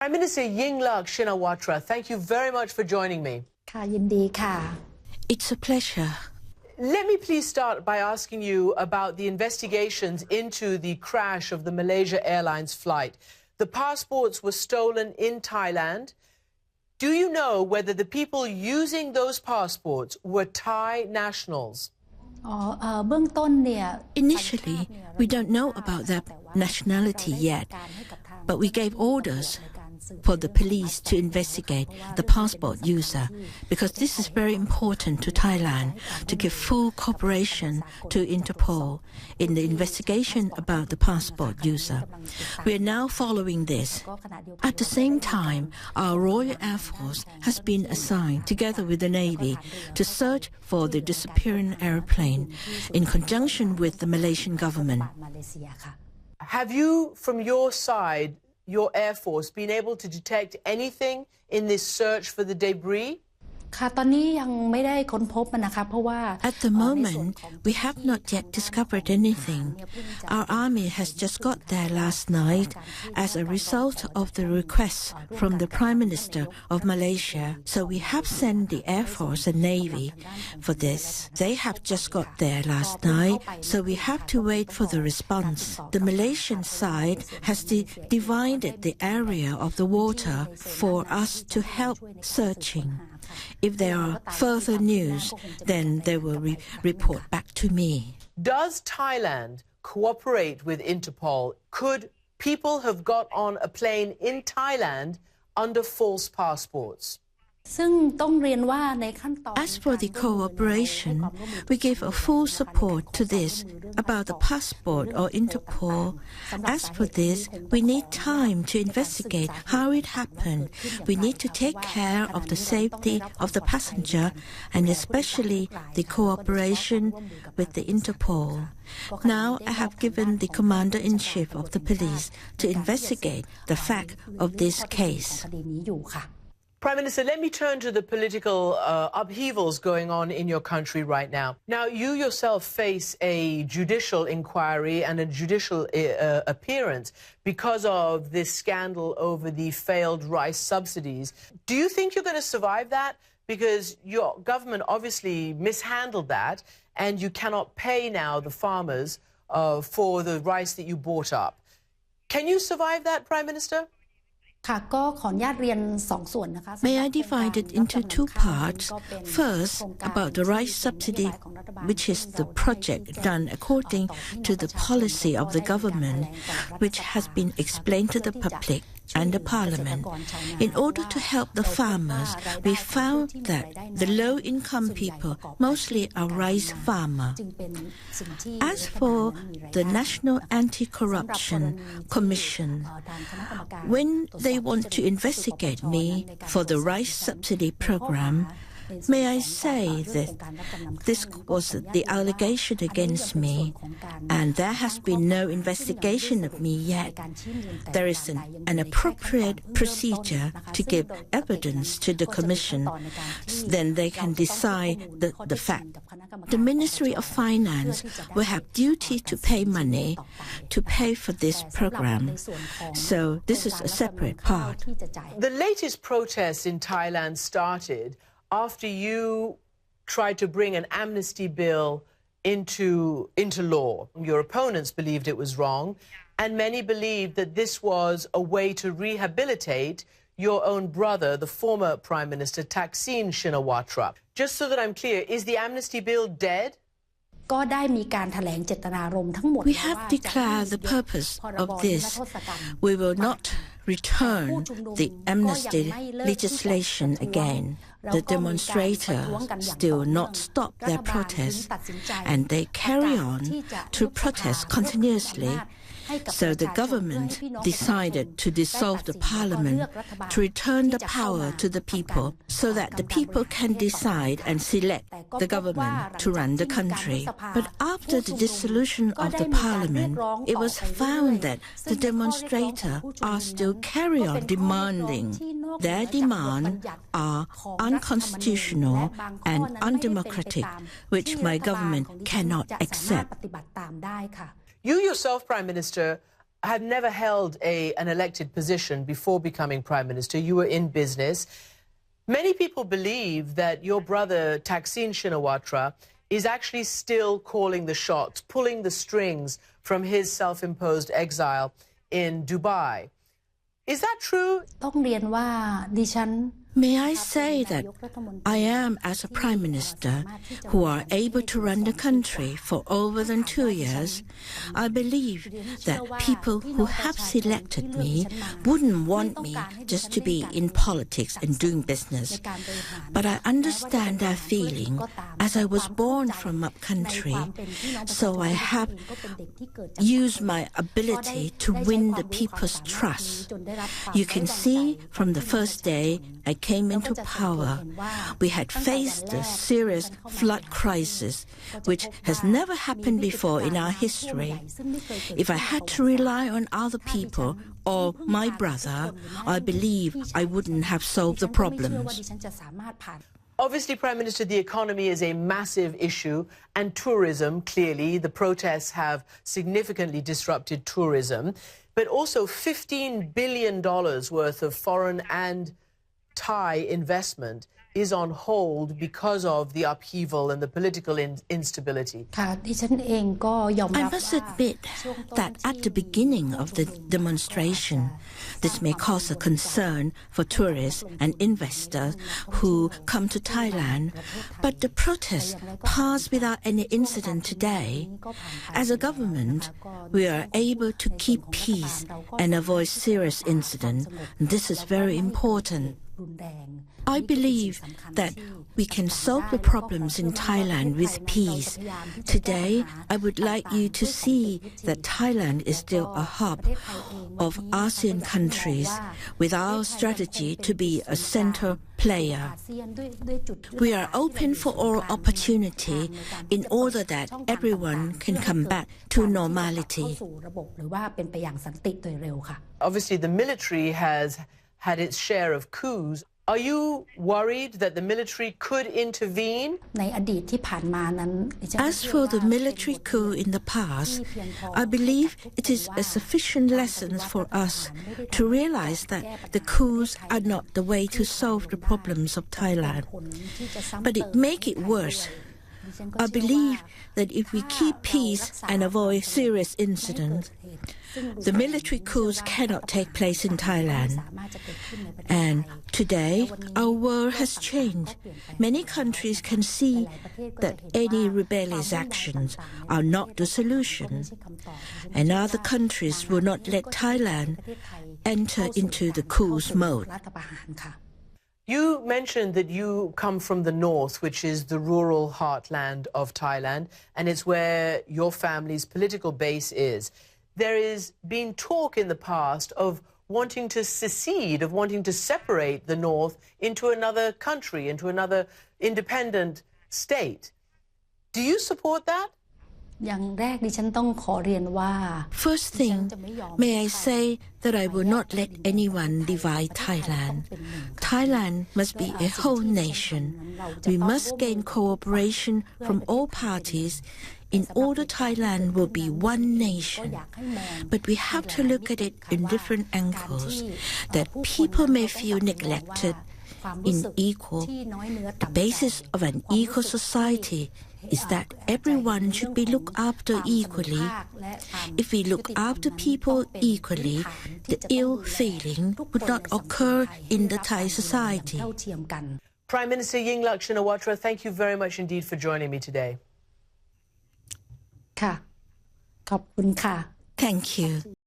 Prime Minister Yingluck Shinawatra, thank you very much for joining me. ค่ะยินดีค่ะ It's a pleasure. Let me please start by asking you about the investigations into the crash of the Malaysia Airlines flight. The passports were stolen in Thailand. Do you know whether the people using those passports were Thai nationals? เบื้องต้นเนี่ย Initially, we don't know about their nationality yet, but we gave orders for the police to investigate the passport user because this is very important to Thailand to give full cooperation to Interpol in the investigation about the passport user. We are now following this. At the same time, our Royal Air Force has been assigned together with the Navy to search for the disappearing airplane in conjunction with the Malaysian government. Have you, from your side, your Air Force, been able to detect anything in this search for the debris? ค่ะตอนนี้ยังไม่ได้ค้นพบนะคะเพราะว่า At the moment, we have not yet discovered anything. Our army has just got there last night as a result of the request from the Prime Minister of Malaysia. So we have sent the Air Force and Navy for this. They have just got there last night, so we have to wait for the response. The Malaysian side has divided the area of the water for us to help searching. If there are further news, then they will report back to me. Does Thailand cooperate with Interpol? Could people have got on a plane in Thailand under false passports? ซึ่งต้องเรียนว่าในขั้นตอน As for the cooperation, we give a full support to this about the passport or Interpol. As for this, we need time to investigate how it happened. We need to take care of the safety of the passenger and especially the cooperation with the Interpol. Now I have given the Commander-in-Chief of the police to investigate the fact of this case. Prime Minister, let me turn to the political upheavals going on in your country right now. Now, you yourself face a judicial inquiry and a judicial appearance because of this scandal over the failed rice subsidies. Do you think you're going to survive that? Because your government obviously mishandled that and you cannot pay now the farmers for the rice that you bought up. Can you survive that, Prime Minister? ค่ะก็ขออนุญาตเรียน2ส่วนนะคะ May I divide it into two parts? First, about the rice subsidy, which is the project done according to the policy of the government, which has been explained to the public and the parliament. In order to help the farmers, we found that the low-income people mostly are rice farmers. As for the National Anti-Corruption Commission, when they want to investigate me for the rice subsidy program, may I say that this was the allegation against me, and there has been no investigation of me yet. There is an appropriate procedure to give evidence to the Commission, then they can decide the fact. The Ministry of Finance will have duty to pay money to pay for this program, so this is a separate part. The latest protests in Thailand started after you tried to bring an amnesty bill into law. Your opponents believed it was wrong, and many believed that this was a way to rehabilitate your own brother, the former Prime Minister Thaksin Shinawatra. Just so that I'm clear, is the amnesty bill dead? ก็ได้มีการแถลงเจตนารมณ์ทั้งหมด We have declared the purpose of this. We will not return the amnesty legislation again. The demonstrators still not stop their protests, and they carry on to protest continuously. So the government decided to dissolve the parliament to return the power to the people so that the people can decide and select the government to run the country. But after the dissolution of the parliament, it was found that the demonstrators are still carry on demanding. Their demands are unconstitutional and undemocratic, which my government cannot accept. You yourself, Prime Minister, had never held an elected position before becoming Prime Minister. You were in business. Many people believe that your brother, Thaksin Shinawatra, is actually still calling the shots, pulling the strings from his self-imposed exile in Dubai. Is that true? ต้องเรียนว่าดิฉัน May I say that I am, as a Prime Minister, who are able to run the country for over than 2 years, I believe that people who have selected me wouldn't want me just to be in politics and doing business. But I understand their feeling as I was born from up country, so I have used my ability to win the people's trust. You can see from the first day I came into power, we had faced a serious flood crisis, which has never happened before in our history. If I had to rely on other people or my brother, I believe I wouldn't have solved the problems. Obviously, Prime Minister, the economy is a massive issue, and tourism, clearly, the protests have significantly disrupted tourism, but also $15 billion worth of foreign and Thai investment is on hold because of the upheaval and the political instability. ค่ะดิฉันเองก็ยอมรับ I must admit that at the beginning of the demonstration, this may cause a concern for tourists and investors who come to Thailand, but the protests passed without any incident today. As a government, we are able to keep peace and avoid serious incidents. This is very important. I believe that we can solve the problems in Thailand with peace. Today, I would like you to see that Thailand is still a hub of ASEAN countries with our strategy to be a center player. We are open for all opportunity in order that everyone can come back to normality. Obviously, the military has had its share of coups. Are you worried that the military could intervene? As for the military coup in the past, I believe it is a sufficient lesson for us to realize that the coups are not the way to solve the problems of Thailand, but it makes it worse. I believe that if we keep peace and avoid serious incidents, the military coups cannot take place in Thailand. And today, our world has changed. Many countries can see that any rebellious actions are not the solution. And other countries will not let Thailand enter into the coup's mode. You mentioned that you come from the north, which is the rural heartland of Thailand, and it's where your family's political base is. There has been talk in the past of wanting to secede, of wanting to separate the north into another country, into another independent state. Do you support that? First thing, may I say that I will not let anyone divide Thailand. Thailand must be a whole nation. We must gain cooperation from all parties in order Thailand will be one nation. But we have to look at it in different angles, that people may feel neglected, unequal. The basis of an equal society is that everyone should be looked after equally. If we look after people equally, the ill feeling would not occur in the Thai society. Prime Minister Yingluck Shinawatra, thank you very much indeed for joining me today. ค่ะ ขอบคุณค่ะ Thank you.